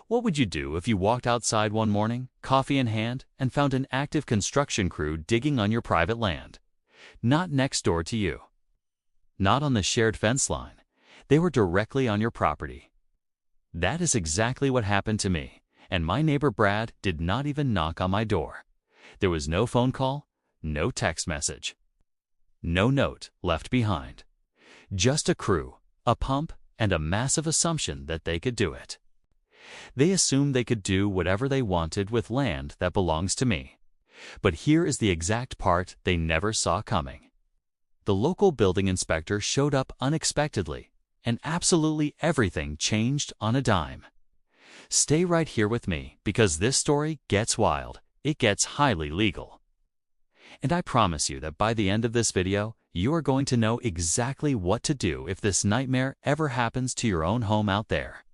What would you do if you walked outside one morning, coffee in hand, and found an active construction crew digging on your private land? Not next door to you. Not on the shared fence line. They were directly on your property. That is exactly what happened to me, and my neighbor Brad did not even knock on my door. There was no phone call, no text message, no note left behind. Just a crew, a pump, and a massive assumption that they could do it. They assumed they could do whatever they wanted with land that belongs to me. But here is the exact part they never saw coming. The local building inspector showed up unexpectedly, and absolutely everything changed on a dime. Stay right here with me because this story gets wild. It gets highly legal. And I promise you that by the end of this video, you are going to know exactly what to do if this nightmare ever happens to your own home out there.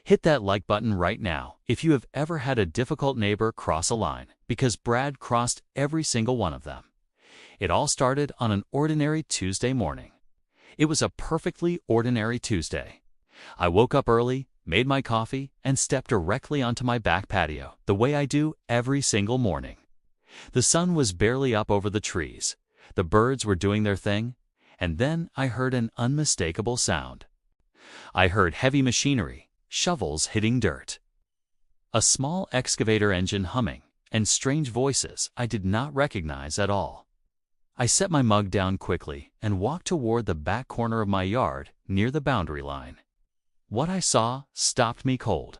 Hit that like button right now if you have ever had a difficult neighbor cross a line, because Brad crossed every single one of them. It all started on an ordinary Tuesday morning. It was a perfectly ordinary Tuesday. I woke up early, made my coffee, and stepped directly onto my back patio, the way I do every single morning. The sun was barely up over the trees. The birds were doing their thing, and then I heard an unmistakable sound. I heard heavy machinery, shovels hitting dirt, a small excavator engine humming, and strange voices I did not recognize at all. I set my mug down quickly and walked toward the back corner of my yard near the boundary line. What I saw stopped me cold.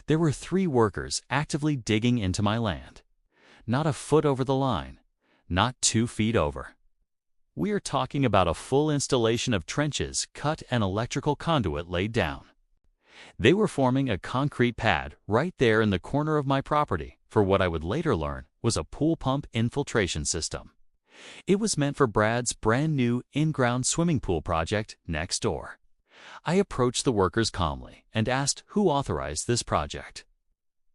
There were 3 workers actively digging into my land. Not a foot over the line, not 2 feet over. We are talking about a full installation of trenches cut and electrical conduit laid down. They were forming a concrete pad right there in the corner of my property for what I would later learn was a pool pump infiltration system. It was meant for Brad's brand new in-ground swimming pool project next door. I approached the workers calmly and asked who authorized this project.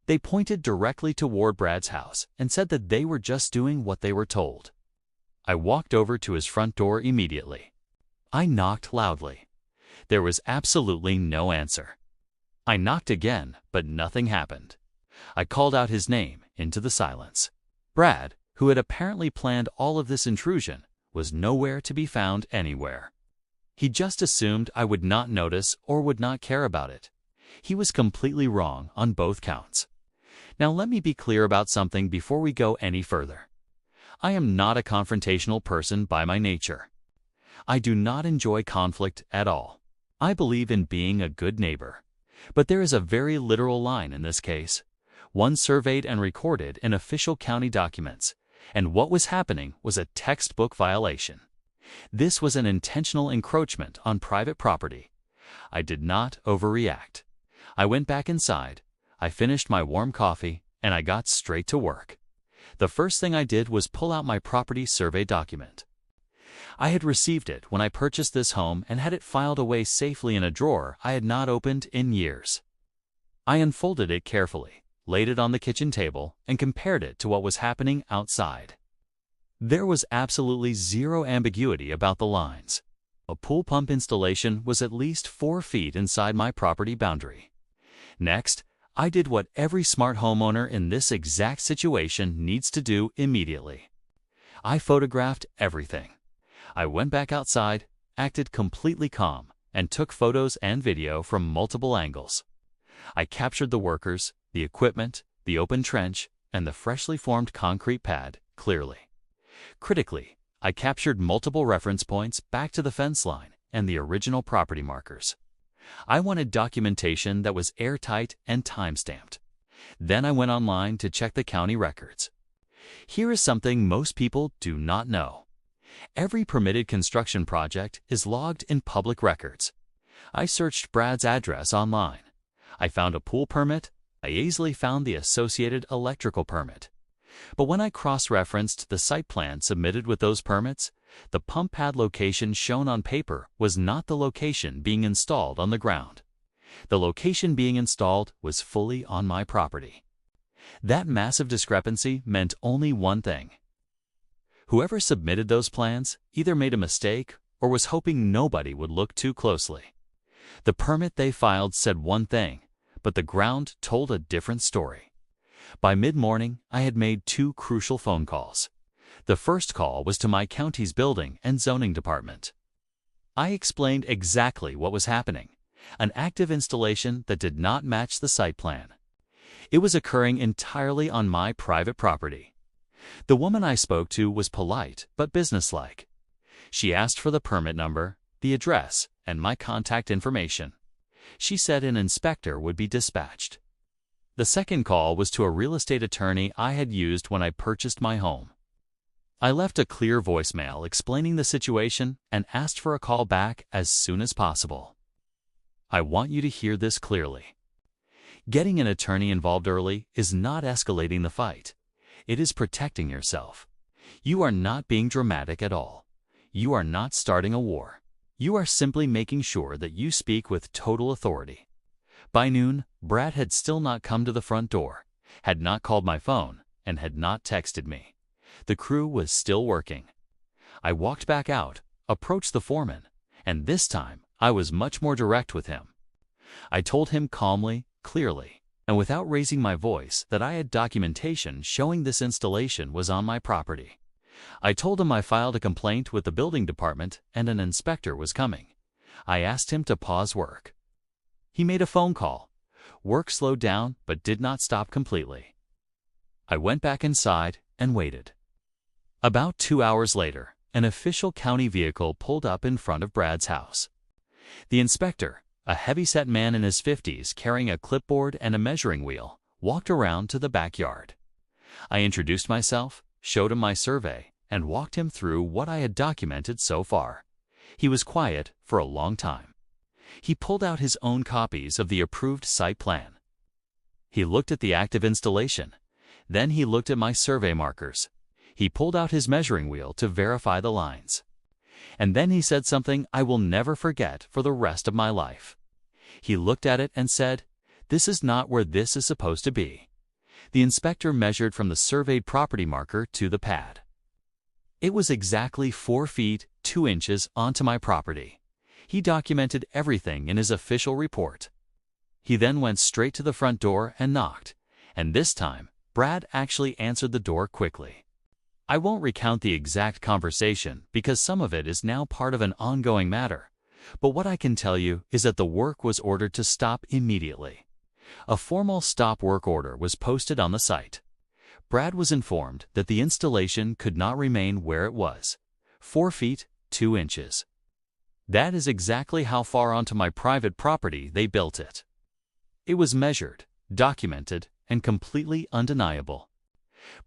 They pointed directly toward Brad's house and said that they were just doing what they were told. I walked over to his front door immediately. I knocked loudly. There was absolutely no answer. I knocked again, but nothing happened. I called out his name into the silence. Brad, who had apparently planned all of this intrusion, was nowhere to be found anywhere. He just assumed I would not notice or would not care about it. He was completely wrong on both counts. Now let me be clear about something before we go any further. I am not a confrontational person by my nature. I do not enjoy conflict at all. I believe in being a good neighbor. But there is a very literal line in this case, one surveyed and recorded in official county documents, and what was happening was a textbook violation. This was an intentional encroachment on private property. I did not overreact. I went back inside, I finished my warm coffee, and I got straight to work. The first thing I did was pull out my property survey document. I had received it when I purchased this home and had it filed away safely in a drawer I had not opened in years. I unfolded it carefully, laid it on the kitchen table, and compared it to what was happening outside. There was absolutely zero ambiguity about the lines. A pool pump installation was at least 4 feet inside my property boundary. Next, I did what every smart homeowner in this exact situation needs to do immediately. I photographed everything. I went back outside, acted completely calm, and took photos and video from multiple angles. I captured the workers, the equipment, the open trench, and the freshly formed concrete pad clearly. Critically, I captured multiple reference points back to the fence line and the original property markers. I wanted documentation that was airtight and time-stamped. Then I went online to check the county records. Here is something most people do not know. Every permitted construction project is logged in public records. I searched Brad's address online. I found a pool permit. I easily found the associated electrical permit. But when I cross-referenced the site plan submitted with those permits, the pump pad location shown on paper was not the location being installed on the ground. The location being installed was fully on my property. That massive discrepancy meant only one thing. Whoever submitted those plans either made a mistake or was hoping nobody would look too closely. The permit they filed said one thing, but the ground told a different story. By mid-morning, I had made 2 crucial phone calls. The first call was to my county's building and zoning department. I explained exactly what was happening: an active installation that did not match the site plan. It was occurring entirely on my private property. The woman I spoke to was polite but businesslike. She asked for the permit number, the address, and my contact information. She said an inspector would be dispatched. The second call was to a real estate attorney I had used when I purchased my home. I left a clear voicemail explaining the situation and asked for a call back as soon as possible. I want you to hear this clearly. Getting an attorney involved early is not escalating the fight. It is protecting yourself. You are not being dramatic at all. You are not starting a war. You are simply making sure that you speak with total authority. By noon, Brad had still not come to the front door, had not called my phone, and had not texted me. The crew was still working. I walked back out, approached the foreman, and this time I was much more direct with him. I told him calmly, clearly, and without raising my voice that I had documentation showing this installation was on my property. I told him I filed a complaint with the building department and an inspector was coming. I asked him to pause work. He made a phone call. Work slowed down but did not stop completely. I went back inside and waited. About 2 hours later, an official county vehicle pulled up in front of Brad's house. The inspector, a heavy-set man in his 50s carrying a clipboard and a measuring wheel, walked around to the backyard. I introduced myself, showed him my survey, and walked him through what I had documented so far. He was quiet for a long time. He pulled out his own copies of the approved site plan. He looked at the active installation. Then he looked at my survey markers. He pulled out his measuring wheel to verify the lines. And then he said something I will never forget for the rest of my life. He looked at it and said, "This is not where this is supposed to be." The inspector measured from the surveyed property marker to the pad. It was exactly 4 feet, 2 inches onto my property. He documented everything in his official report. He then went straight to the front door and knocked, and this time, Brad actually answered the door quickly. I won't recount the exact conversation because some of it is now part of an ongoing matter, but what I can tell you is that the work was ordered to stop immediately. A formal stop work order was posted on the site. Brad was informed that the installation could not remain where it was, 4 feet, 2 inches. That is exactly how far onto my private property they built it. It was measured, documented, and completely undeniable.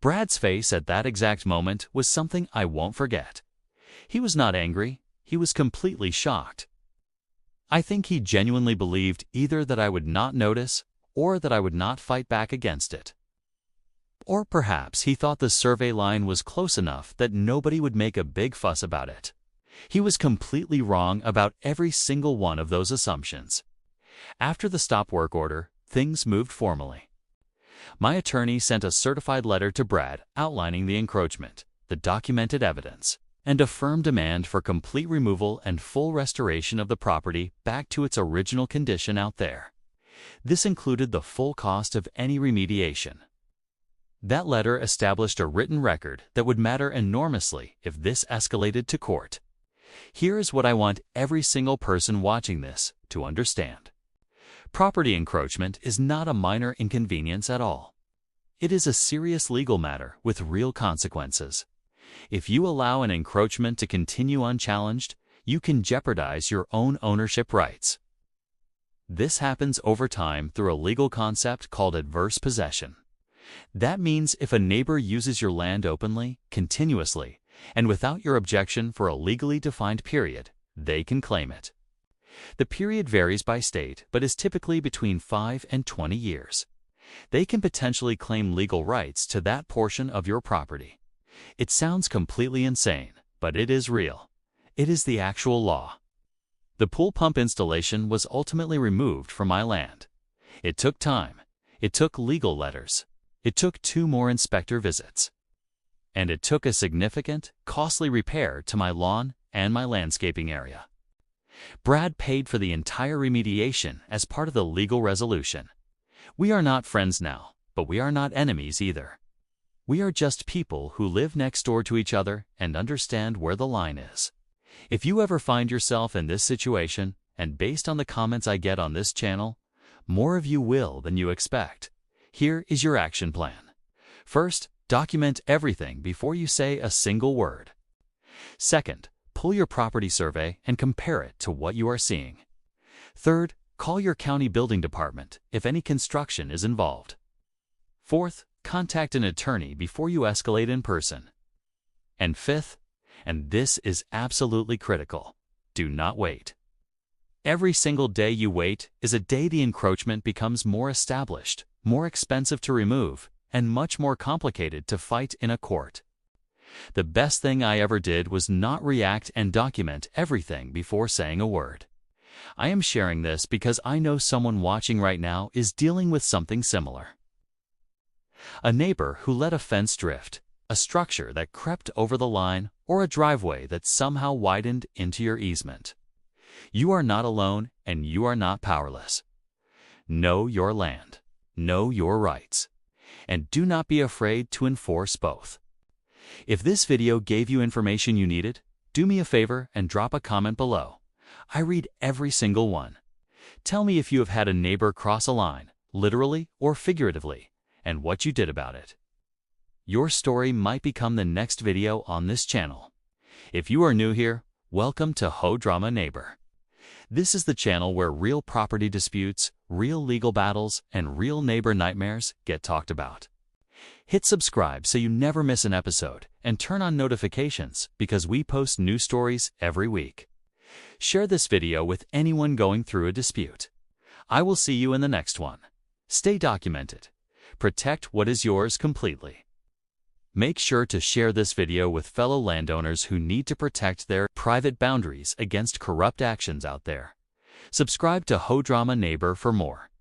Brad's face at that exact moment was something I won't forget. He was not angry, he was completely shocked. I think he genuinely believed either that I would not notice or that I would not fight back against it. Or perhaps he thought the survey line was close enough that nobody would make a big fuss about it. He was completely wrong about every single one of those assumptions. After the stop work order, things moved formally. My attorney sent a certified letter to Brad outlining the encroachment, the documented evidence, and a firm demand for complete removal and full restoration of the property back to its original condition out there. This included the full cost of any remediation. That letter established a written record that would matter enormously if this escalated to court. Here is what I want every single person watching this to understand. Property encroachment is not a minor inconvenience at all. It is a serious legal matter with real consequences. If you allow an encroachment to continue unchallenged, you can jeopardize your own ownership rights. This happens over time through a legal concept called adverse possession. That means if a neighbor uses your land openly, continuously, and without your objection for a legally defined period, they can claim it. The period varies by state, but is typically between 5 and 20 years. They can potentially claim legal rights to that portion of your property. It sounds completely insane, but it is real. It is the actual law. The pool pump installation was ultimately removed from my land. It took time. It took legal letters. It took 2 more inspector visits. And it took a significant, costly repair to my lawn and my landscaping area. Brad paid for the entire remediation as part of the legal resolution. We are not friends now, but we are not enemies either. We are just people who live next door to each other and understand where the line is. If you ever find yourself in this situation, and based on the comments I get on this channel, more of you will than you expect. Here is your action plan. First, document everything before you say a single word. Second, pull your property survey and compare it to what you are seeing. Third, call your county building department if any construction is involved. Fourth, contact an attorney before you escalate in person. And fifth, and this is absolutely critical, do not wait. Every single day you wait is a day the encroachment becomes more established, more expensive to remove, and much more complicated to fight in a court. The best thing I ever did was not react and document everything before saying a word. I am sharing this because I know someone watching right now is dealing with something similar. A neighbor who let a fence drift, a structure that crept over the line, or a driveway that somehow widened into your easement. You are not alone and you are not powerless. Know your land, know your rights, and do not be afraid to enforce both. If this video gave you information you needed, do me a favor and drop a comment below. I read every single one. Tell me if you have had a neighbor cross a line, literally or figuratively, and what you did about it. Your story might become the next video on this channel. If you are new here, welcome to Ho Drama Neighbor. This is the channel where real property disputes, real legal battles, and real neighbor nightmares get talked about. Hit subscribe so you never miss an episode, and turn on notifications because we post new stories every week. Share this video with anyone going through a dispute. I will see you in the next one. Stay documented. Protect what is yours completely. Make sure to share this video with fellow landowners who need to protect their private boundaries against corrupt actions out there. Subscribe to Ho Drama Neighbor for more.